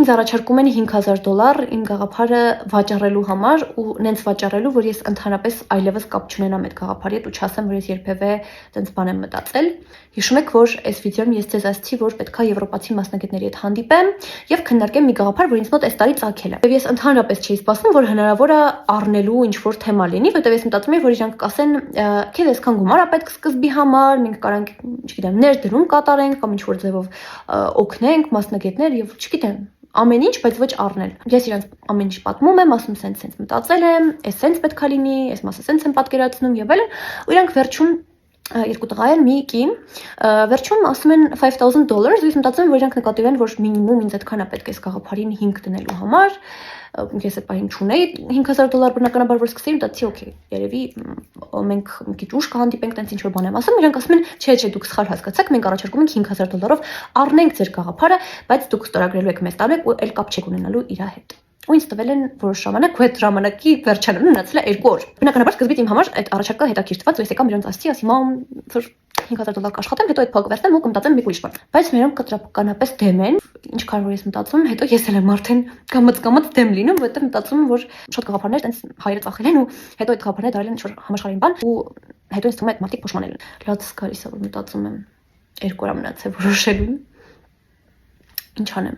ինձ առաջարկում են $5000 իմ գաղափարը վաճառելու համար ու նենց վաճառելու, որ ես ընդհանրապես այլևս կապ չունենամ այդ գաղափարի հետ ու չասեմ, որ ես երբևէ տենց բան եմ մտածել։ Հիշում եք, որ այս վիդեոյում ես ձեզ ասացի, որ պետքա եվրոպացի մասնագետների հետ հանդիպեմ եւ քննարկեմ մի գաղափար, որ ինձ մոտ այս տարի ծագել է։ Եվ ես ընդհանրապես չէի սպասում, որ հնարավոր է առնելու ինչ-որ թեմա լինի, որտեղ ես մտածում էի, որ իրանք կասեն, քեզ այսքան գումար է պետք սկզբի համար, մենք կարանք, չգիտեմ, ներդրում կատարենք կամ ինչ-որ ձևով օգնենք մասնագետներ եւ չգիտեմ ամեն ինչ, բայց ոչ առնել։ Ես իրանց ամեն ինչ պատմում եմ, ասում սենց մտածել եմ, էս սենց պետքա լինի, այս մասը սենց եմ պատկերացնում եւ այլն, ու իրանք վերջում երկու տղա են, մի կին, վերջում ասում են $5000, ու ես մտածում եմ, որ իրանք նկատի ունեն, որ մինիմում ինձ այդքան է պետք այս գաղափարին հիմք դնելու համար։ Ես այդ պահին չունեի $5000 բնականաբար, որ սկսեի, մտածի, օքեյ, երևի մենք մի քիչ ուշ կհանդիպենք, տենց ինչ որ բան եմ ասում, իրանք ասում են, չէ, դուք սխալ հասկացաք, մենք առաջարկում ենք $5000 առնենք ձեր գաղափարը, բայց դուք ստորագրելու եք մեզ տալու եք ու այլ կապ չեք ունենալու իր հետ։ Ու ինձ տվել են որոշ ժամանակ, ու այդ ժամանակի վերջանում մնացել է 2 օր։ Բնականաբար սկզբից իմ համար այդ առաջարկը հետաքրքիր թվաց, ու ես եկամ իրանց ասացի, ասի, մամ, որ $5000 կաշխատեմ, հետո այդ փողը վերցնեմ ու կմտածեմ մի ուրիշ բան։ Բայց նրանք կտրականապես դեմ են, ինչքան որ ես մտածում, հետո ես էլ եմ արդեն կամած դեմ լինում, որովհետև մտածում եմ, որ շատ գաղափարներ տենց հայերը ծախել են ու հետո այդ գաղափարները դարել են ինչ-որ համաշխարհային բան ու հետո ինձ թվում է այդ մարդիկ փոշմանել են։ Լաց գալիս է, որ մտածում եմ 2 օր մնացել որոշելու։ Ինչ անեմ։